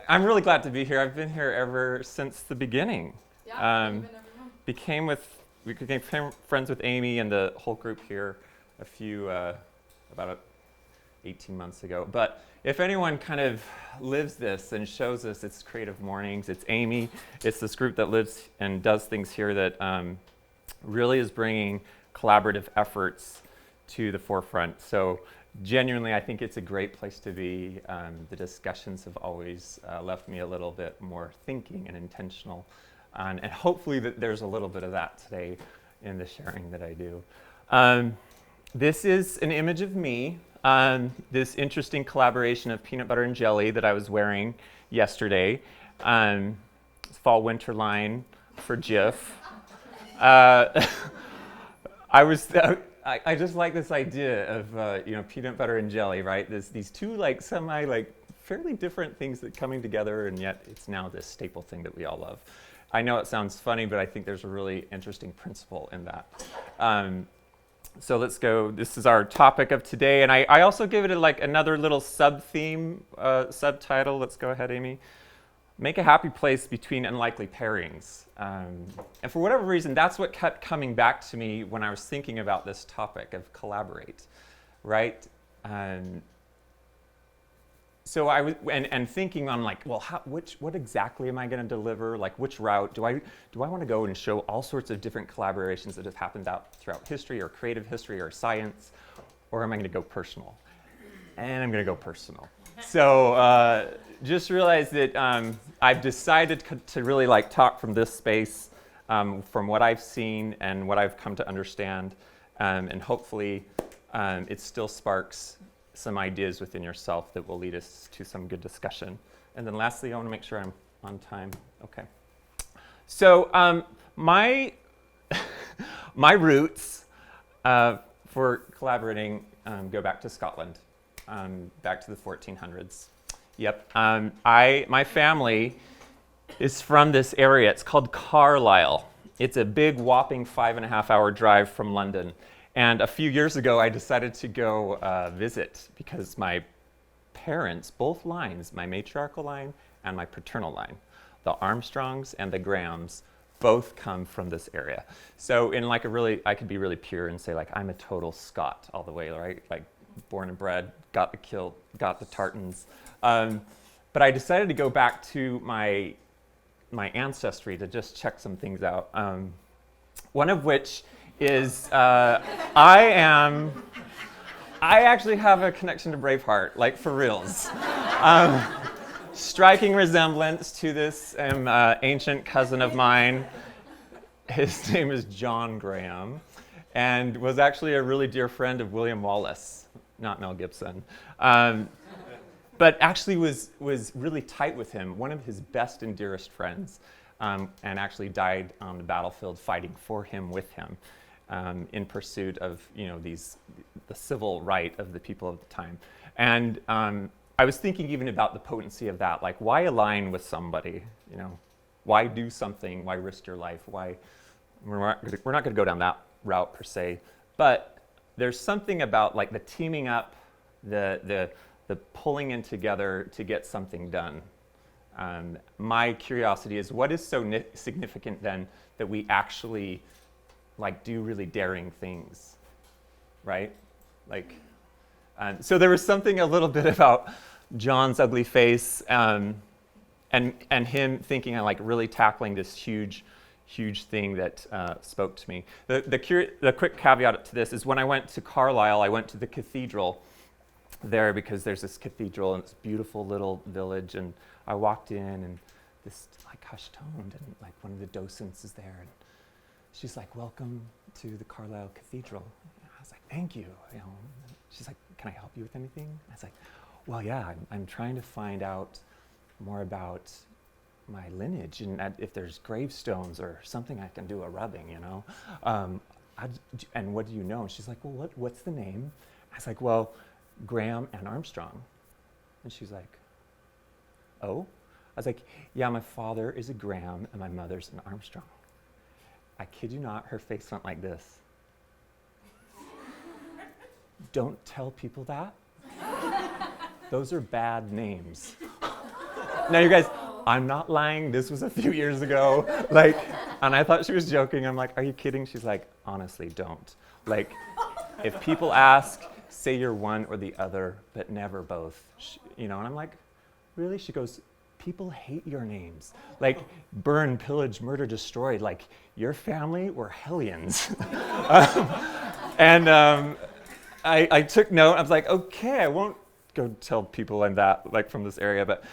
I'm really glad to be here. I've been here ever since the beginning. Yeah, Became friends with Amy and the whole group here about 18 months ago. But if anyone kind of lives this and shows us, it's Creative Mornings, it's Amy, it's this group that lives and does things here that really is bringing collaborative efforts to the forefront. So genuinely, I think it's a great place to be. The discussions have always left me a little bit more thinking and intentional. And hopefully that there's a little bit of that today in the sharing that I do. This is an image of me, this interesting collaboration of peanut butter and jelly that I was wearing yesterday. Fall-winter line for Jif. I just like this idea of peanut butter and jelly, right? There's these two fairly different things that coming together, and yet it's now this staple thing that we all love. I know it sounds funny, but I think there's a really interesting principle in that. So let's go. This is our topic of today, and I also give it another little sub-theme, subtitle. Let's go ahead, Amy. Make a happy place between unlikely pairings. And for whatever reason, that's what kept coming back to me when I was thinking about this topic of collaborate, right? So I was thinking on what exactly am I going to deliver? Like, which route do I want to go and show all sorts of different collaborations that have happened throughout history or creative history or science, or am I going to go personal? And I'm going to go personal. So just realize that I've decided to really talk from this space, from what I've seen and what I've come to understand, and hopefully it still sparks some ideas within yourself that will lead us to some good discussion. And then lastly, I want to make sure I'm on time. Okay. So my roots for collaborating go back to Scotland, back to the 1400s. Yep. My family is from this area. It's called Carlisle. It's a big, whopping 5.5-hour drive from London. And a few years ago, I decided to go visit because my parents, both lines, my matriarchal line and my paternal line, the Armstrongs and the Grahams, both come from this area. So in I could be really pure and say I'm a total Scot all the way, right? Born and bred, got the kilt, got the tartans. But I decided to go back to my ancestry to just check some things out. One of which is I actually have a connection to Braveheart, for reals. Striking resemblance to this ancient cousin of mine. His name is John Graham, and was actually a really dear friend of William Wallace, not Mel Gibson. But actually was really tight with him, one of his best and dearest friends, and actually died on the battlefield fighting for him, with him, in pursuit of the civil right of the people of the time. And I was thinking even about the potency of that, why align with somebody, why do something, why risk your life, why we're not going to go down that route per se, but there's something about the teaming up, the pulling in together to get something done. My curiosity is, what is so significant then that we actually do really daring things, right? So there was something a little bit about John's ugly face, and him thinking really tackling this huge thing that spoke to me. The quick caveat to this is, when I went to Carlisle, I went to the cathedral there because there's this cathedral and it's a beautiful little village, and I walked in and this hush-toned, and one of the docents is there, and she's like, "Welcome to the Carlisle Cathedral." And I was like, thank you. She's like, can I help you with anything? I was like, well, yeah, I'm trying to find out more about my lineage and if there's gravestones or something I can do a rubbing, and what do you know? And she's like, well, what's the name? I was like, well, Graham and Armstrong. And she's like, oh? I was like, yeah, my father is a Graham and my mother's an Armstrong. I kid you not, her face went like this. Don't tell people that. Those are bad names. Now, you guys, I'm not lying. This was a few years ago. And I thought she was joking. I'm like, are you kidding? She's like, honestly, don't. If people ask, say you're one or the other, but never both. And I'm like, really? She goes, people hate your names. Burn, pillage, murder, destroyed. Your family were hellions. I took note. I was like, okay, I won't go tell people I'm that, from this area. But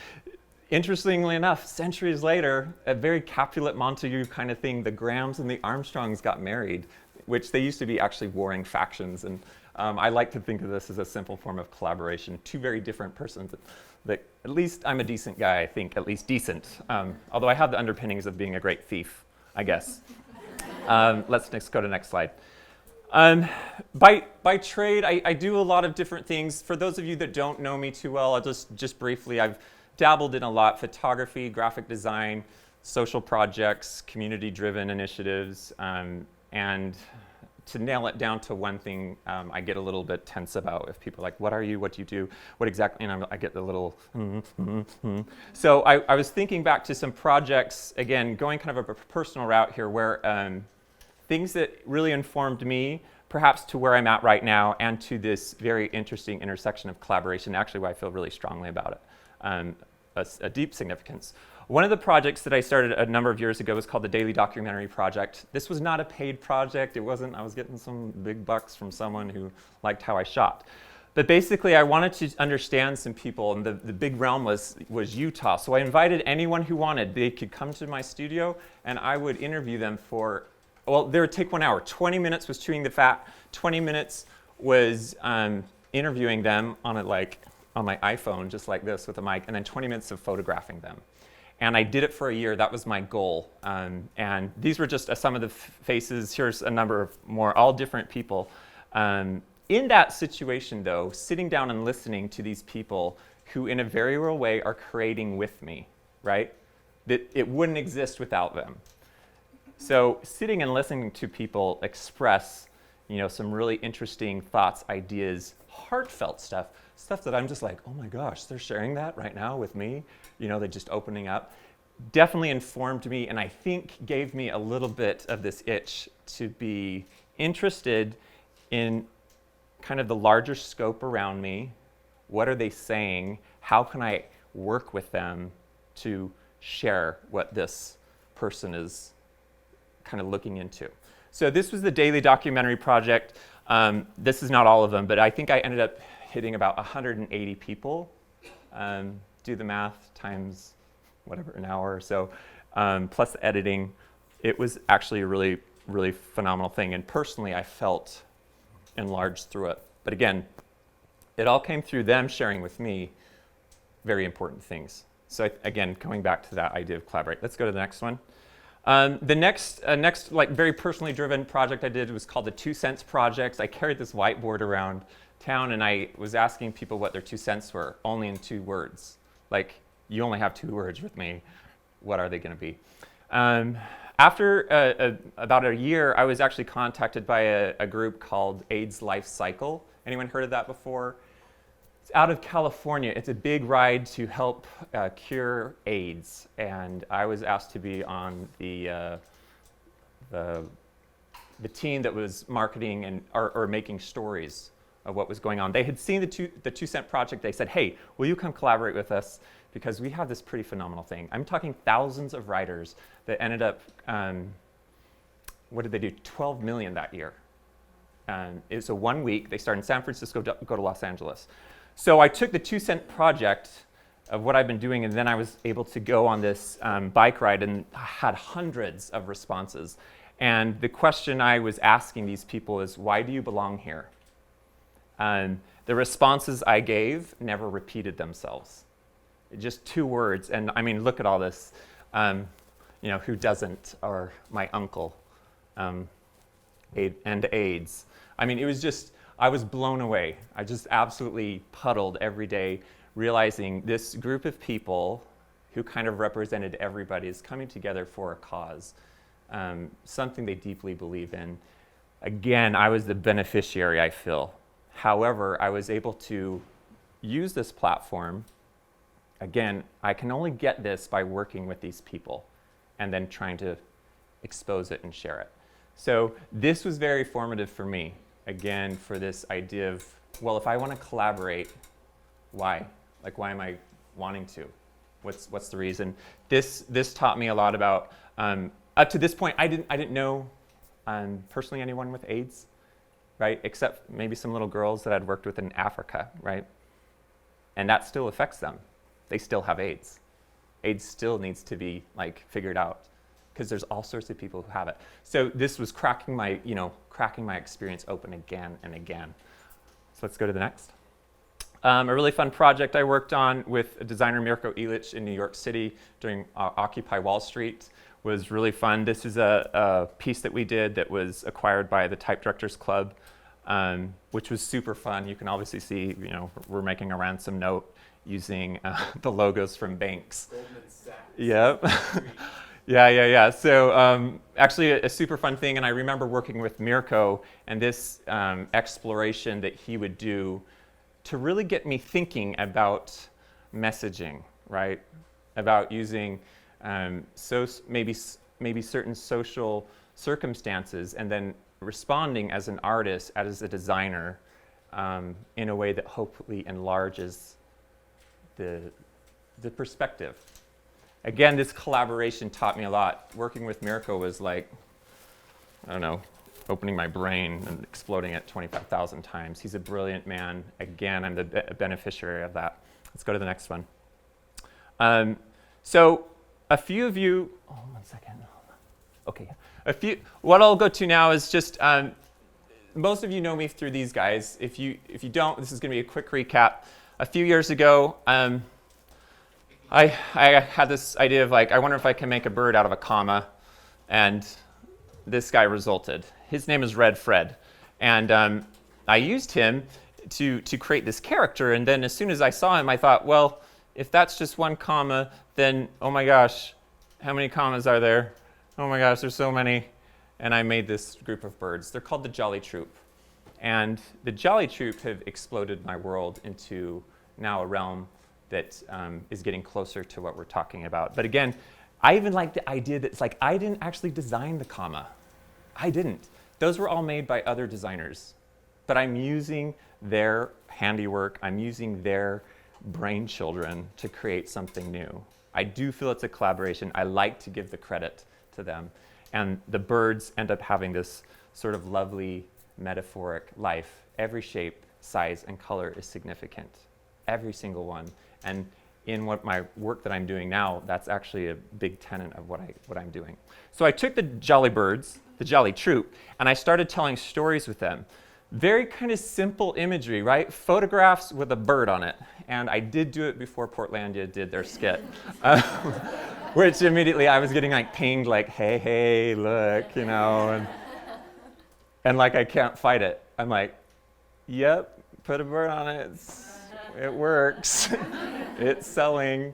interestingly enough, centuries later, a very Capulet Montague kind of thing, the Grahams and the Armstrongs got married, which they used to be actually warring factions. And I like to think of this as a simple form of collaboration. Two very different persons that at least I'm a decent guy, I think, at least decent. Although I have the underpinnings of being a great thief, I guess. Let's go to the next slide. By trade, I do a lot of different things. For those of you that don't know me too well, I'll just briefly, I've dabbled in a lot: photography, graphic design, social projects, community-driven initiatives, and to nail it down to one thing, I get a little bit tense about if people are like, what are you, what do you do, what exactly, and I get the little, So I was thinking back to some projects, again, going kind of a personal route here, where things that really informed me, perhaps to where I'm at right now, and to this very interesting intersection of collaboration, actually why I feel really strongly about it, a deep significance. One of the projects that I started a number of years ago was called the Daily Documentary Project. This was not a paid project. It wasn't, I was getting some big bucks from someone who liked how I shot. But basically, I wanted to understand some people, and the big realm was Utah. So I invited anyone who wanted. They could come to my studio, and I would interview them for, well, they would take 1 hour. 20 minutes was chewing the fat. 20 minutes was interviewing them on my iPhone, just like this with a mic, and then 20 minutes of photographing them. And I did it for a year. That was my goal. And these were just some of the faces. Here's a number of more, all different people. In that situation, though, sitting down and listening to these people who, in a very real way, are creating with me, right? That it wouldn't exist without them. So sitting and listening to people express, some really interesting thoughts, ideas, heartfelt stuff that I'm just like, oh my gosh, they're sharing that right now with me. They're just opening up. Definitely informed me, and I think gave me a little bit of this itch to be interested in kind of the larger scope around me. What are they saying? How can I work with them to share what this person is kind of looking into? So this was the Daily Documentary Project. This is not all of them, but I think I ended up hitting about 180 people. Do the math times whatever, an hour or so, plus the editing. It was actually a really, really phenomenal thing. And personally, I felt enlarged through it. But again, it all came through them sharing with me very important things. So again, coming back to that idea of collaborate. Let's go to the next one. The next very personally driven project I did was called the 2 Cents Project. I carried this whiteboard around town, and I was asking people what their 2 cents were, only in 2 words. You only have 2 words with me. What are they going to be? After about a year, I was actually contacted by a group called AIDS Life Cycle. Anyone heard of that before? It's out of California. It's a big ride to help cure AIDS. And I was asked to be on the team that was marketing and or making stories of what was going on. They had seen the 2 Cent Project. They said, hey, will you come collaborate with us? Because we have this pretty phenomenal thing. I'm talking thousands of writers that ended up, what did they do? 12 million that year. It's a 1 week. They started in San Francisco, go to Los Angeles. So I took the 2 Cent Project of what I've been doing, and then I was able to go on this bike ride and had hundreds of responses. And the question I was asking these people is, why do you belong here? The responses I gave never repeated themselves. Just 2 words, and I mean, look at all this. Who doesn't? Or my uncle, and AIDS. I mean, it was just, I was blown away. I just absolutely puddled every day, realizing this group of people who kind of represented everybody is coming together for a cause, something they deeply believe in. Again, I was the beneficiary, I feel. However, I was able to use this platform. Again, I can only get this by working with these people and then trying to expose it and share it. So this was very formative for me, again, for this idea of, well, if I want to collaborate, why? Like, why am I wanting to? What's the reason? This taught me a lot about, up to this point, I didn't know personally anyone with AIDS, right? Except maybe some little girls that I'd worked with in Africa, right? And that still affects them. They still have AIDS. AIDS still needs to be figured out because there's all sorts of people who have it. So this was cracking my experience open again and again. So let's go to the next. A really fun project I worked on with designer Mirko Ilic in New York City during Occupy Wall Street was really fun. This is a piece that we did that was acquired by the Type Directors Club, which was super fun. You can obviously see, we're making a ransom note using the logos from banks. Goldman Sachs. Yep. Yeah. So actually a super fun thing, and I remember working with Mirko and this exploration that he would do to really get me thinking about messaging, right? About using maybe certain social circumstances and then responding as an artist, as a designer, in a way that hopefully enlarges the perspective. Again, this collaboration taught me a lot. Working with Mirko was opening my brain and exploding it 25,000 times. He's a brilliant man. Again, I'm the beneficiary of that. Let's go to the next one. So a few of you, one second. Okay. What I'll go to now is just, most of you know me through these guys. If you don't, this is going to be a quick recap. A few years ago, I had this idea of I wonder if I can make a bird out of a comma, and this guy resulted. His name is Red Fred, and I used him to create this character, and then as soon as I saw him, I thought, well, if that's just 1 comma, then, oh my gosh, how many commas are there? Oh my gosh, there's so many. And I made this group of birds. They're called the Jolly Troop. And the Jolly Troop have exploded my world into now a realm that is getting closer to what we're talking about. But again, I even like the idea that it's I didn't actually design the comma. I didn't. Those were all made by other designers. But I'm using their handiwork, I'm using their brain children to create something new. I do feel it's a collaboration. I like to give the credit to them. And the birds end up having this sort of lovely metaphoric life. Every shape, size, and color is significant. Every single one. And in my work that I'm doing now, that's actually a big tenet of what I'm doing. So I took the Jolly Birds, the Jolly Troop, and I started telling stories with them. Very kind of simple imagery, right? Photographs with a bird on it. And I did do it before Portlandia did their skit. Which immediately I was getting pinged hey, look, and I can't fight it. I'm yep, put a bird on it. It works. It's selling.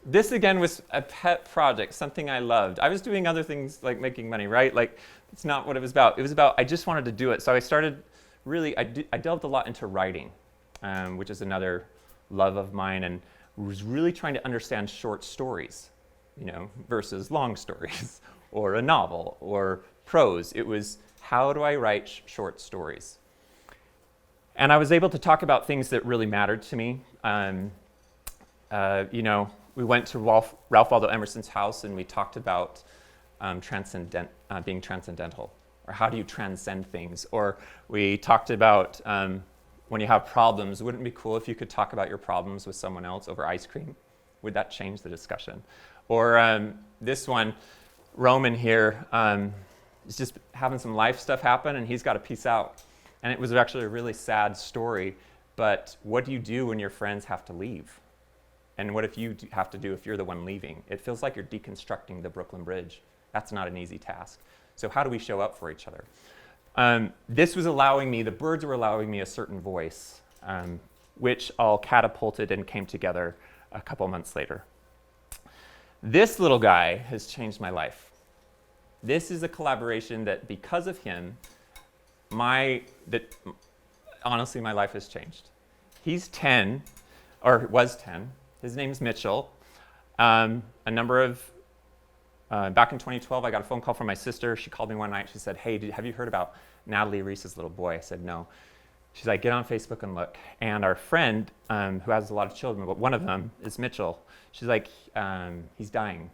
This again was a pet project, something I loved. I was doing other things making money, right? It's not what it was about. It was about I just wanted to do it. So I started I delved a lot into writing, which is another love of mine, and was really trying to understand short stories, versus long stories, or a novel, or prose. It was, how do I write short stories? And I was able to talk about things that really mattered to me. We went to Ralph Waldo Emerson's house, and we talked about being transcendental, or how do you transcend things? Or we talked about when you have problems, wouldn't it be cool if you could talk about your problems with someone else over ice cream? Would that change the discussion? Or this one, Roman here, is just having some life stuff happen, and he's got to peace out. And it was actually a really sad story, but what do you do when your friends have to leave? And what if you have to do if you're the one leaving? It feels like you're deconstructing the Brooklyn Bridge. That's not an easy task. So how do we show up for each other? This was allowing me, the birds were allowing me a certain voice, which all catapulted and came together a couple months later. This little guy has changed my life. This is a collaboration that because of him, honestly, my life has changed. He's 10, or was 10. His name's Mitchell. Back in 2012, I got a phone call from my sister. She called me one night. She said, hey, have you heard about Natalie Reese's little boy? I said, no. She's like, get on Facebook and look. And our friend, who has a lot of children, but one of them is Mitchell. She's like, he's dying.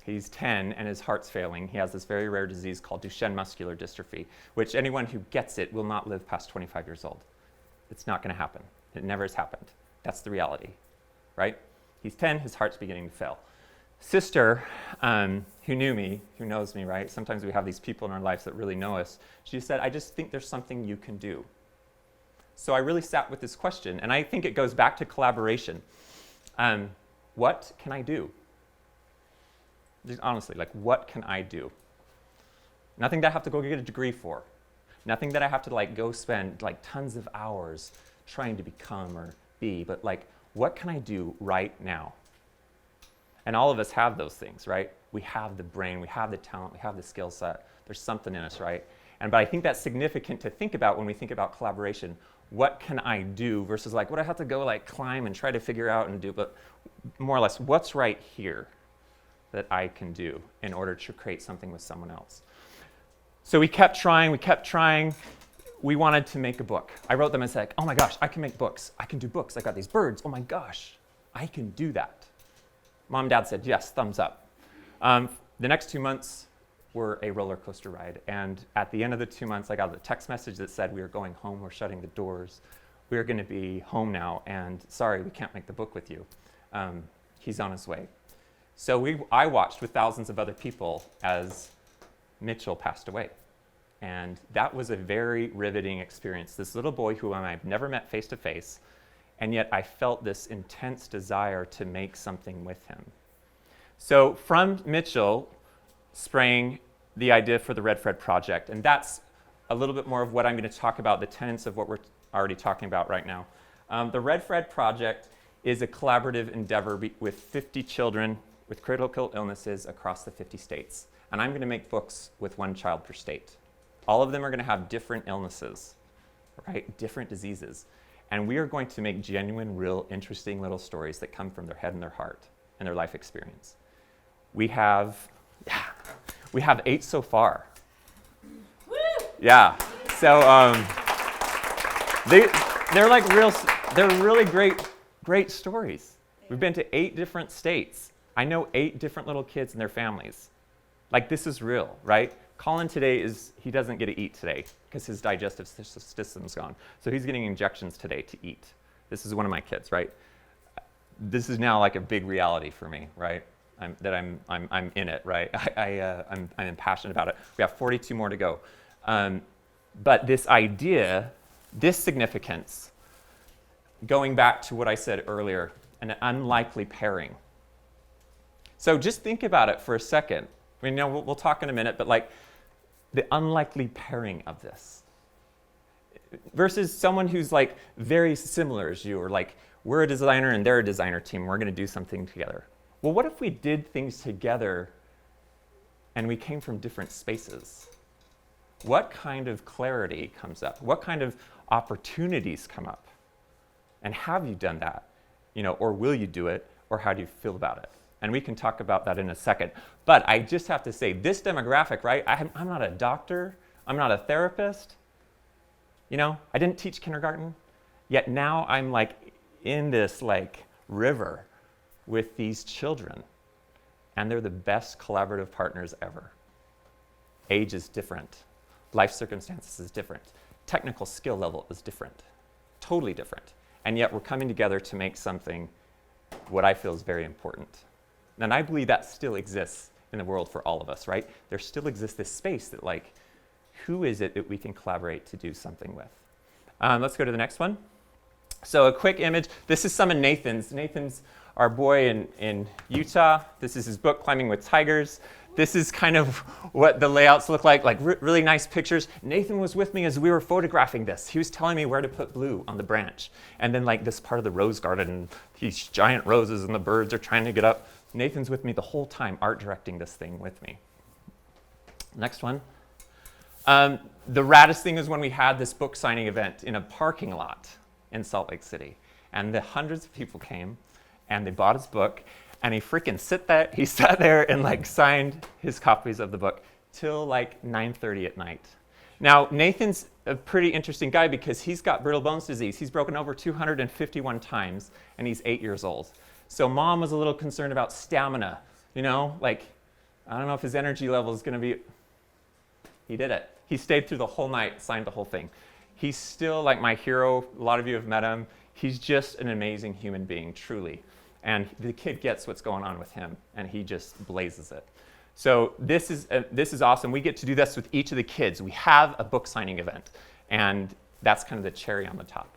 He's 10 and his heart's failing. He has this very rare disease called Duchenne muscular dystrophy, which anyone who gets it will not live past 25 years old. It's not going to happen. It never has happened. That's the reality, right? He's 10, his heart's beginning to fail. Sister, who knew me, who knows me, right? Sometimes we have these people in our lives that really know us. She said, I just think there's something you can do. So I really sat with this question, and I think it goes back to collaboration. What can I do? Just honestly, like, what can I do? Nothing that I have to go get a degree for. Nothing that I have to go spend tons of hours trying to become or be, but what can I do right now? And all of us have those things, right? We have the brain, we have the talent, we have the skill set. There's something in us, right? But I think that's significant to think about when we think about collaboration. What can I do versus what I have to go climb and try to figure out and do, but more or less, what's right here that I can do in order to create something with someone else? So we kept trying. We wanted to make a book. I wrote them and said, oh my gosh, I can make books. I can do books. I got these birds. Oh my gosh, I can do that. Mom and Dad said, yes, thumbs up. The next 2 months were a roller coaster ride. And at the end of the 2 months, I got a text message that said, we are going home. We're shutting the doors. We're going to be home now. And sorry, we can't make the book with you. He's on his way. So I watched with thousands of other people as Mitchell passed away. And that was a very riveting experience. This little boy who I've never met face to face, and yet I felt this intense desire to make something with him. So from Mitchell sprang the idea for the Red Fred Project, and that's a little bit more of what I'm going to talk about, the tenets of what we're already talking about right now. The Red Fred Project is a collaborative endeavor with 50 children with critical illnesses across the 50 states. And I'm going to make books with one child per state. All of them are going to have different illnesses, right? Different diseases. And we are going to make genuine, real, interesting little stories that come from their head and their heart and their life experience. We have 8 so far. Woo! Yeah. So they're really great stories. We've been to 8 different states. I know 8 different little kids and their families. This is real, right? Colin today he doesn't get to eat today because his digestive system's gone. So he's getting injections today to eat. This is one of my kids, right? This is now a big reality for me, right? I'm in it, right? I'm passionate about it. We have 42 more to go. But this idea, this significance, going back to what I said earlier, an unlikely pairing. So just think about it for a second. We'll talk in a minute, but the unlikely pairing of this versus someone who's very similar as you, or we're a designer and they're a designer team, we're going to do something together. Well, what if we did things together and we came from different spaces? What kind of clarity comes up? What kind of opportunities come up? And have you done that? Or will you do it? Or how do you feel about it? And we can talk about that in a second. But I just have to say, this demographic, right? I'm not a doctor. I'm not a therapist. I didn't teach kindergarten. Yet now I'm in this river with these children. And they're the best collaborative partners ever. Age is different. Life circumstances is different. Technical skill level is different. Totally different. And yet we're coming together to make something what I feel is very important. And I believe that still exists in the world for all of us, right? There still exists this space that who is it that we can collaborate to do something with? Let's go to the next one. So a quick image. This is some of Nathan's. Nathan's our boy in Utah. This is his book, Climbing with Tigers. This is kind of what the layouts look like really nice pictures. Nathan was with me as we were photographing this. He was telling me where to put blue on the branch. And then like this part of the rose garden, and these giant roses and the birds are trying to get up. Nathan's with me the whole time, art directing this thing with me. Next one. The raddest thing is when we had this book signing event in a parking lot in Salt Lake City. And the hundreds of people came, and they bought his book, and he sat there and like signed his copies of the book till like 9:30 at night. Now, Nathan's a pretty interesting guy because he's got brittle bones disease. He's broken over 251 times, and he's 8 years old. So mom was a little concerned about stamina, you know, like, I don't know if his energy level is gonna be, he did it. He stayed through the whole night, signed the whole thing. He's still like my hero. A lot of you have met him. He's just an amazing human being, truly. And the kid gets what's going on with him, and he just blazes it. So this is awesome. We get to do this with each of the kids. We have a book signing event, and that's kind of the cherry on the top.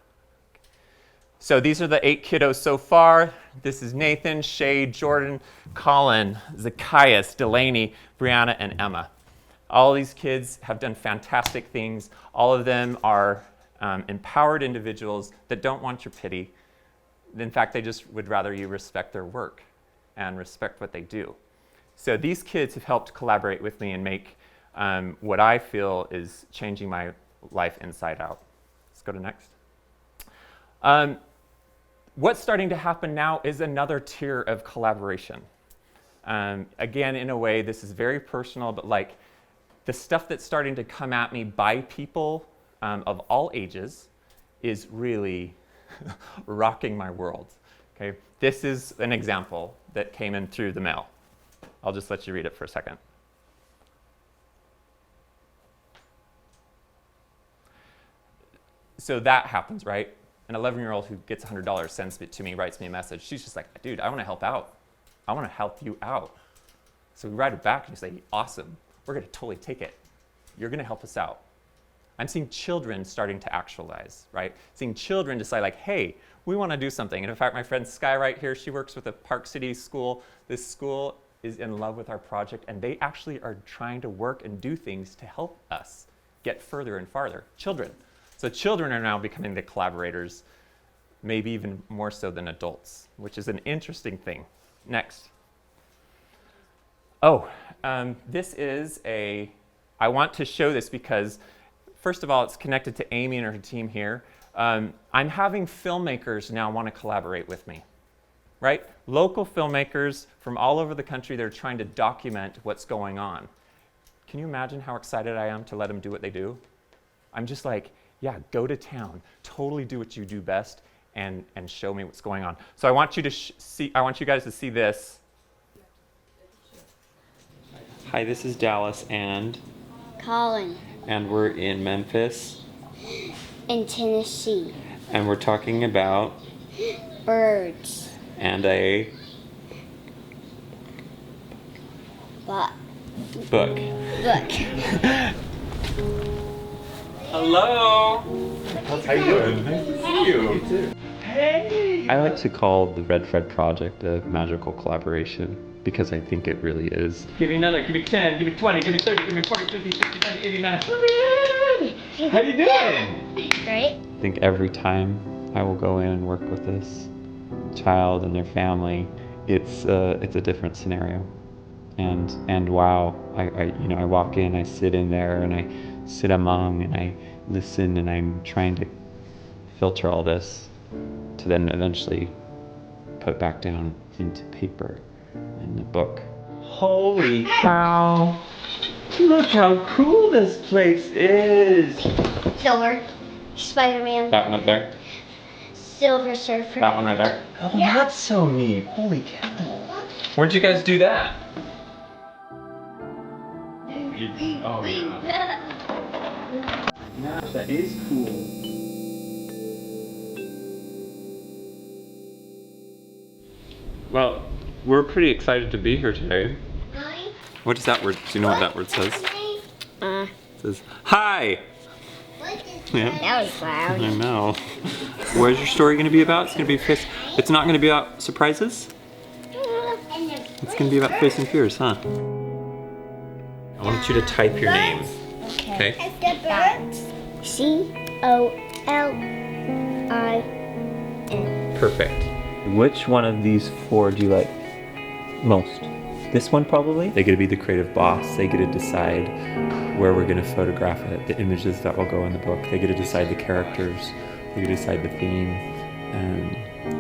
So these are the 8 kiddos so far. This is Nathan, Shay, Jordan, Colin, Zacchaeus, Delaney, Brianna, and Emma. All these kids have done fantastic things. All of them are empowered individuals that don't want your pity. In fact, they just would rather you respect their work and respect what they do. So these kids have helped collaborate with me and make what I feel is changing my life inside out. Let's go to next. What's starting to happen now is another tier of collaboration. Again, in a way, this is very personal, but like the stuff that's starting to come at me by people of all ages is really rocking my world. Okay, this is an example that came in through the mail. I'll just let you read it for a second. So that happens, right? An 11-year-old who gets $100 sends it to me, writes me a message. She's just like, dude, I want to help out. I want to help you out. So we write it back and you say, awesome, we're going to totally take it. You're going to help us out. I'm seeing children starting to actualize, right? Seeing children decide like, hey, we want to do something. And in fact, my friend Sky right here, she works with a Park City school. This school is in love with our project, and they actually are trying to work and do things to help us get further and farther. Children. So children are now becoming the collaborators, maybe even more so than adults, which is an interesting thing. Next. Oh, this is I want to show this because first of all, it's connected to Amy and her team here. I'm having filmmakers now want to collaborate with me, right? Local filmmakers from all over the country, they're trying to document what's going on. Can you imagine how excited I am to let them do what they do? I'm just like, yeah, go to town, totally do what you do best, and show me what's going on. So I want you to I want you guys to see this. Hi, this is Dallas and Colin. And we're in Memphis. In Tennessee. And we're talking about birds. And a book. Book. Hello. How you doing? Nice to see you. You too. Hey. I like to call the Red Fred Project a magical collaboration because I think it really is. Give me another, give me 10, give me 20, give me 30, give me 40, 50, 60, 70, 89. How you doing? Great. I think every time I will go in and work with this child and their family, it's a different scenario. And wow, I walk in, I sit in there, and I sit among, and I listen, and I'm trying to filter all this to then eventually put back down into paper in the book. Holy cow! Look how cool this place is! Silver. Spider-Man. That one up there? Silver Surfer. That one right there? Oh, that's so neat. Holy cow. Where'd you guys do that? Oh, yeah. Gosh, that is cool. Well, we're pretty excited to be here today. What is that word? Do you know what that word says? says, hi! Yeah. That was loud. I know. Where's your story going to be about? It's going to be face. It's not going to be about surprises? It's going to be about face and fears, huh? I want you to type your name. Okay. COLIN. Perfect. Which one of these four do you like most? This one probably? They get to be the creative boss. They get to decide where we're going to photograph it, the images that will go in the book. They get to decide the characters. They get to decide the theme and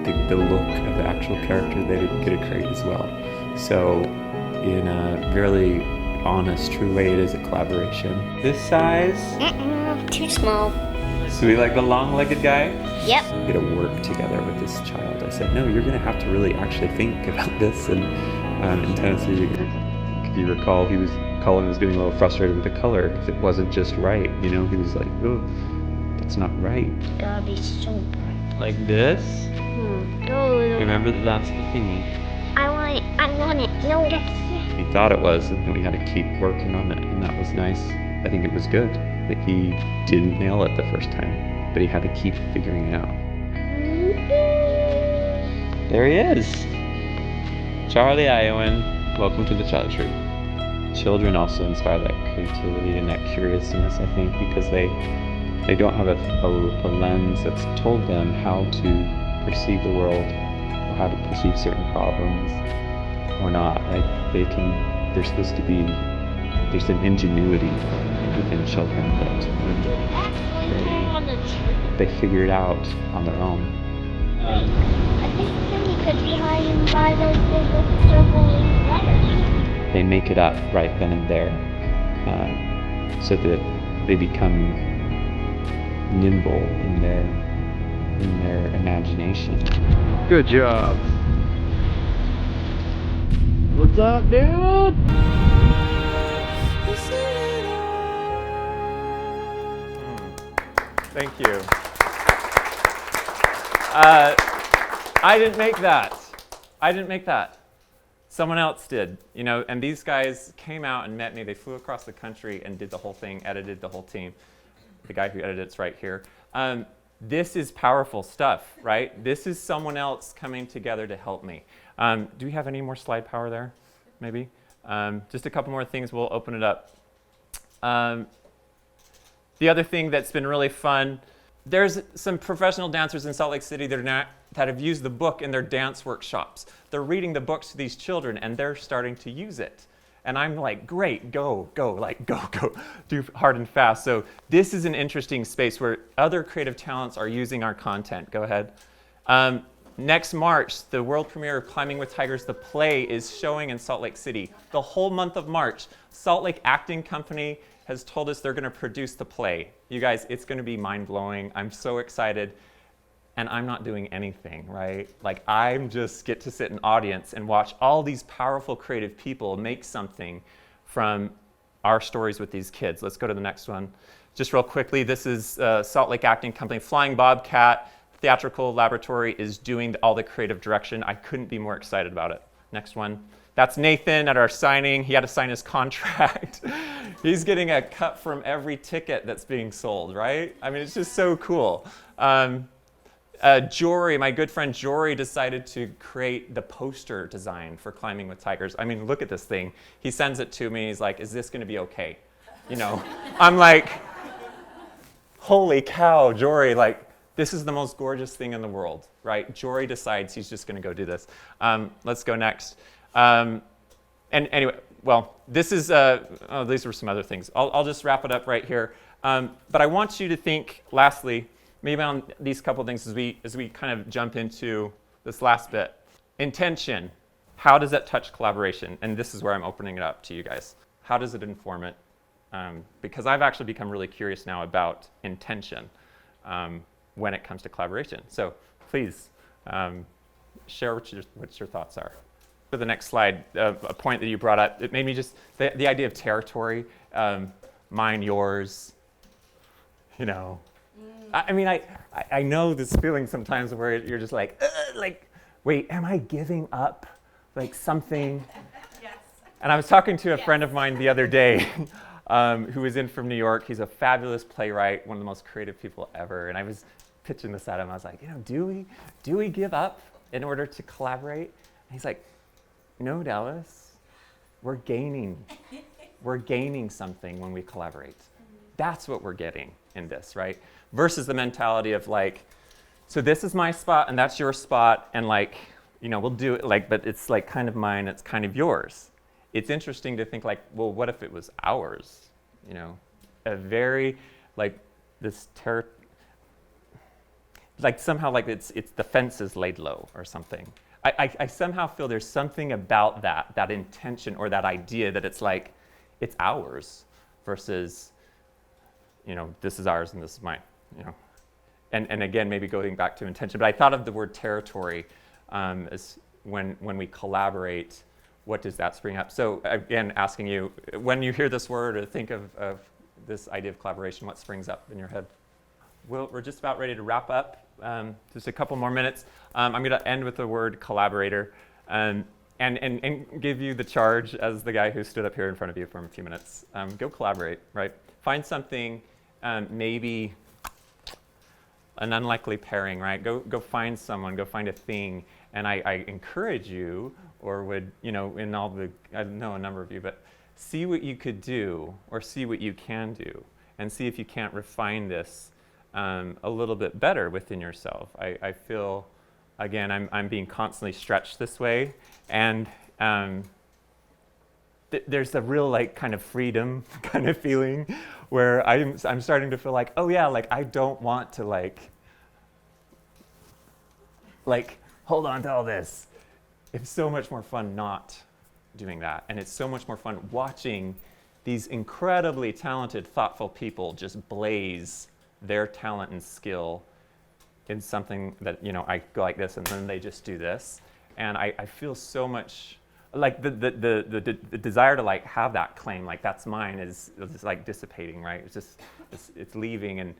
the look of the actual character. They get to create as well. So in a really honest, true way, it is a collaboration. This size? Too small. So we like the long-legged guy? Yep. We get to work together with this child. I said, no, you're going to have to really actually think about this. And in Tennessee, if you recall, Colin was getting a little frustrated with the color because it wasn't just right. You know, he was like, oh, that's not right. Gotta be so bright. Like this? Go. Remember, that's the thingy. I want it. No, that's He thought it was, and then we had to keep working on it, and that was nice. I think it was good that he didn't nail it the first time, but he had to keep figuring it out. There he is. Charlie Iowan, welcome to the Child Tree. Children also inspire that creativity and that curiousness, I think, because they don't have a lens that's told them how to perceive the world or how to perceive certain problems or not. Like there's supposed to be, there's an ingenuity within children that they figure it out on their own. I think we could try and buy those big circle letters. They make it up right then and there, so that they become nimble in their imagination. Good job. What's up, dude? Thank you. I didn't make that. Someone else did, you know, and these guys came out and met me. They flew across the country and did the whole thing, edited the whole team. The guy who edited it's right here. This is powerful stuff, right? This is someone else coming together to help me. Do we have any more slide power there, maybe? Just a couple more things, we'll open it up. The other thing that's been really fun, there's some professional dancers in Salt Lake City that have used the book in their dance workshops. They're reading the books to these children and they're starting to use it. And I'm like, great, go, do hard and fast. So this is an interesting space where other creative talents are using our content. Go ahead. Next March, the world premiere of Climbing with Tigers, the play, is showing in Salt Lake City. The whole month of March, Salt Lake Acting Company has told us they're going to produce the play. You guys, it's going to be mind-blowing. I'm so excited. And I'm not doing anything, right? Like, I'm just get to sit in audience and watch all these powerful creative people make something from our stories with these kids. Let's go to the next one. Just real quickly, this is Salt Lake Acting Company. Flying Bobcat Theatrical Laboratory is doing all the creative direction. I couldn't be more excited about it. Next one. That's Nathan at our signing. He had to sign his contract. He's getting a cut from every ticket that's being sold, right? I mean, it's just so cool. Jory, my good friend Jory, decided to create the poster design for Climbing with Tigers. I mean, look at this thing. He sends it to me. He's like, is this going to be okay? You know, I'm like, holy cow, Jory, like, this is the most gorgeous thing in the world, right? Jory decides he's just going to go do this. Let's go next. And anyway, well, this is, these were some other things. I'll just wrap it up right here. But I want you to think, lastly, maybe on these couple things as we kind of jump into this last bit. Intention. How does that touch collaboration? And this is where I'm opening it up to you guys. How does it inform it? Because I've actually become really curious now about intention when it comes to collaboration. So please share what your thoughts are. For the next slide, a point that you brought up, it made me just, the idea of territory, mine, yours, you know. I mean, I know this feeling sometimes where you're just like, wait, am I giving up like something? Yes. And I was talking to a friend of mine the other day. who is in from New York. He's a fabulous playwright, one of the most creative people ever. And I was pitching this at him. I was like, do we give up in order to collaborate? And he's like, no, Dallas, we're gaining something when we collaborate. That's what we're getting in this, right? Versus the mentality of like, so this is my spot and that's your spot, and like, we'll do it like, but it's like kind of mine, it's kind of yours. It's interesting to think like, well, what if it was ours? A very like this like somehow like it's the fence is laid low or something. I somehow feel there's something about that intention or that idea that it's like, it's ours versus, this is ours and this is mine, And again, maybe going back to intention, but I thought of the word territory as when we collaborate, what does that spring up? So again, asking you, when you hear this word or think of this idea of collaboration, what springs up in your head? We're just about ready to wrap up. Just a couple more minutes. I'm going to end with the word collaborator and give you the charge as the guy who stood up here in front of you for a few minutes. Go collaborate, right? Find something, maybe an unlikely pairing, right? Go find someone, go find a thing. And I encourage you, or would, in all the, I know a number of you, but see what you could do or see what you can do and see if you can't refine this a little bit better within yourself. I feel, again, I'm being constantly stretched this way, and there's a real like kind of freedom kind of feeling where I'm starting to feel like, oh yeah, like I don't want to like hold on to all this. It's so much more fun not doing that, and it's so much more fun watching these incredibly talented, thoughtful people just blaze their talent and skill in something that, I go like this and then they just do this. And I feel so much like the desire to like have that claim, like that's mine, is like dissipating, right? It's just, it's leaving,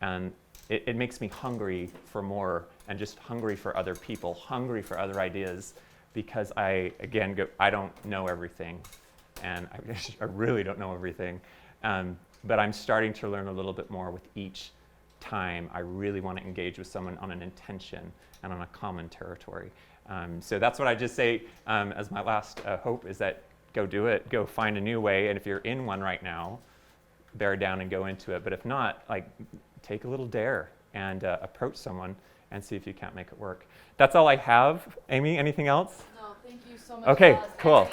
and it makes me hungry for more, and just hungry for other people, hungry for other ideas, because I don't know everything, and I really don't know everything. But I'm starting to learn a little bit more with each time I really want to engage with someone on an intention and on a common territory. So that's what I just say as my last hope, is that go do it, go find a new way. And if you're in one right now, bear down and go into it. But if not, like take a little dare and approach someone and see if you can't make it work. That's all I have. Amy, anything else? No, thank you so much. Okay, cool.